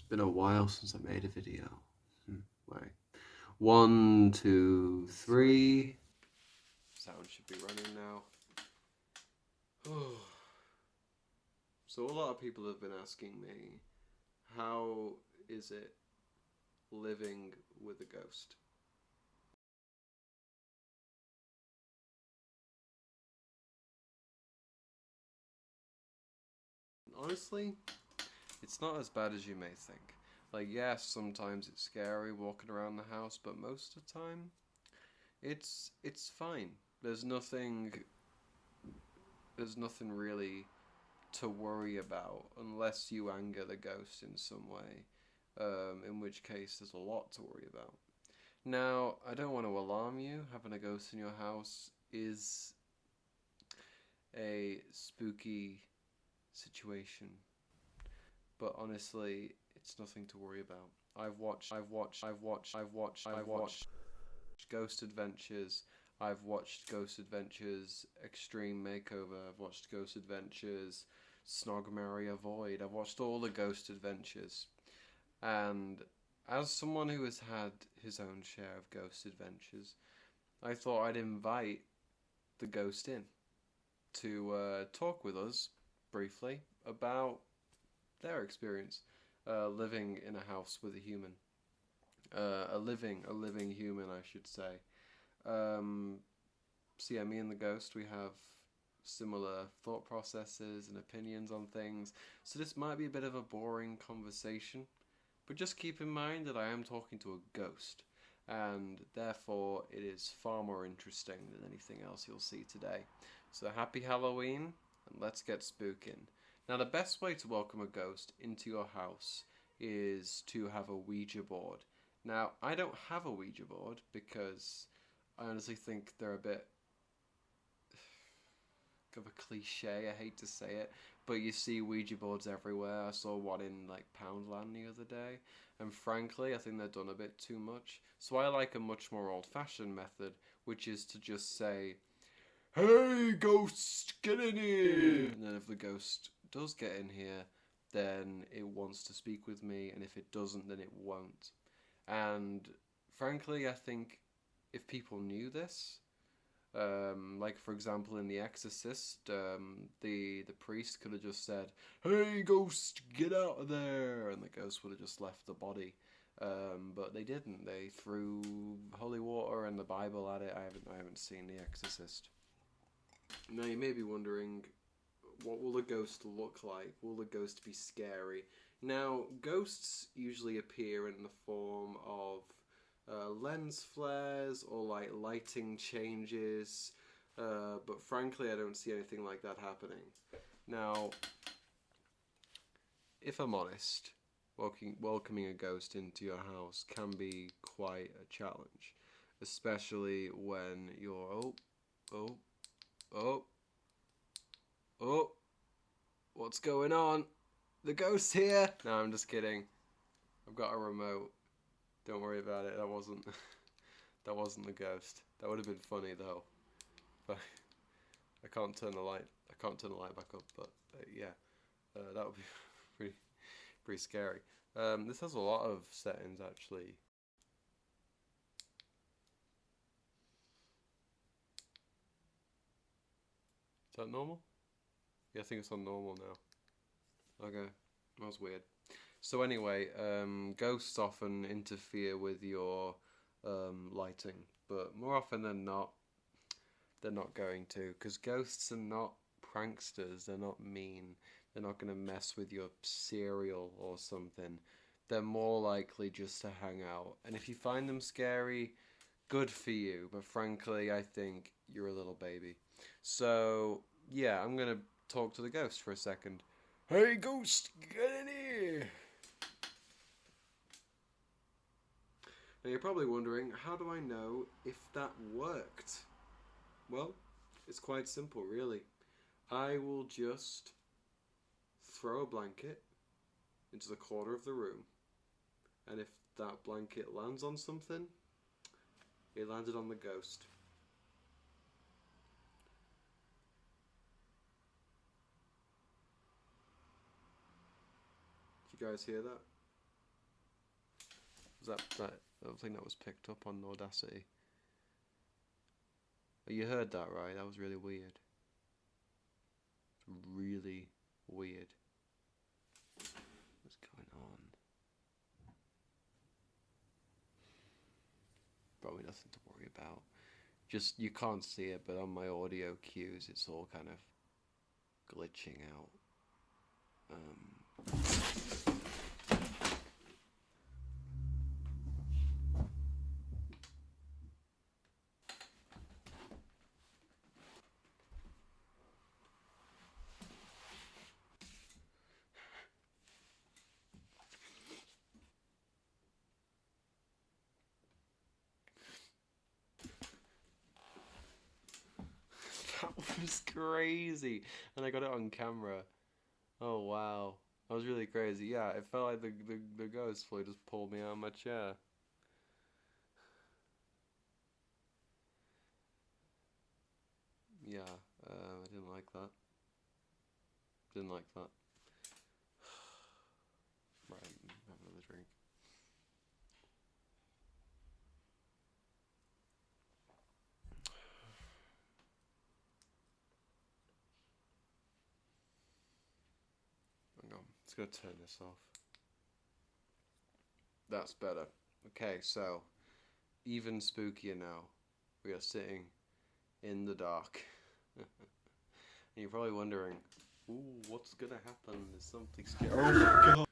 Been a while since I made a video. Wait. One, two, three. Sound should be running now. So a lot of people have been asking me, how is it living with a ghost? Honestly, it's not as bad as you may think. Like, yes, sometimes it's scary walking around the house, but most of the time, it's fine. There's nothing really to worry about unless you anger the ghost in some way. In which case, there's a lot to worry about. Now, I don't want to alarm you. Having a ghost in your house is a spooky situation, but honestly, it's nothing to worry about. I've watched Ghost Adventures. I've watched Ghost Adventures Extreme Makeover. I've watched Ghost Adventures Snog Marry Avoid. I've watched all the Ghost Adventures. And as someone who has had his own share of Ghost Adventures, I thought I'd invite the ghost in to talk with us briefly about their experience living in a house with a human. A living human, I should say. Um, so yeah, me and the ghost, we have similar thought processes and opinions on things. So this might be a bit of a boring conversation, but just keep in mind that I am talking to a ghost, and therefore it is far more interesting than anything else you'll see today. So happy Halloween, and let's get spooking. Now, the best way to welcome a ghost into your house is to have a Ouija board. Now, I don't have a Ouija board because I honestly think they're a bit of a cliche. I hate to say it, but you see Ouija boards everywhere. I saw one in like Poundland the other day, and frankly, I think they're done a bit too much. So I like a much more old-fashioned method, which is to just say, "Hey, ghost, get in here!" And then if the ghost does get in here, then it wants to speak with me, and if it doesn't, then it won't. And frankly, I think if people knew this, like for example in The Exorcist, the priest could have just said, "Hey, ghost, get out of there," and the ghost would have just left the body. But they didn't. They threw holy water and the Bible at it. I haven't seen The Exorcist. Now you may be wondering, what will the ghost look like? Will the ghost be scary? Now, ghosts usually appear in the form of lens flares or like lighting changes, but frankly, I don't see anything like that happening. Now, if I'm honest, welcoming a ghost into your house can be quite a challenge, especially when you're oh, oh, oh, what's going on? The ghost's here! No, I'm just kidding. I've got a remote. Don't worry about it. That wasn't the ghost. That would have been funny though. But I can't turn the light. I can't turn the light back up. But yeah, that would be pretty scary. This has a lot of settings actually. Is that normal? Yeah, I think it's on normal now. Okay, that was weird. So anyway, ghosts often interfere with your lighting, but more often than not, they're not going to, because ghosts are not pranksters. They're not mean. They're not going to mess with your cereal or something. They're more likely just to hang out. And if you find them scary, good for you. But frankly, I think you're a little baby. So yeah, I'm going to talk to the ghost for a second. Hey, ghost, get in here! Now you're probably wondering, how do I know if that worked? Well, it's quite simple, really. I will just throw a blanket into the corner of the room, and if that blanket lands on something, it landed on the ghost. Did you guys hear that? I don't think that was picked up on Audacity. Oh, you heard that, right? That was really weird. Really weird. What's going on? Probably nothing to worry about. Just, you can't see it, but on my audio cues, it's all kind of glitching out. That was crazy, and I got it on camera. Oh wow, that was really crazy. Yeah, it felt like the ghost flew just pulled me out of my chair. Yeah, I didn't like that. Didn't like that. Right, have another drink. Hang on, it's gonna turn this off. That's better. Okay, so even spookier now. We are sitting in the dark. And you're probably wondering, ooh, what's gonna happen? Is something scary? Oh my god!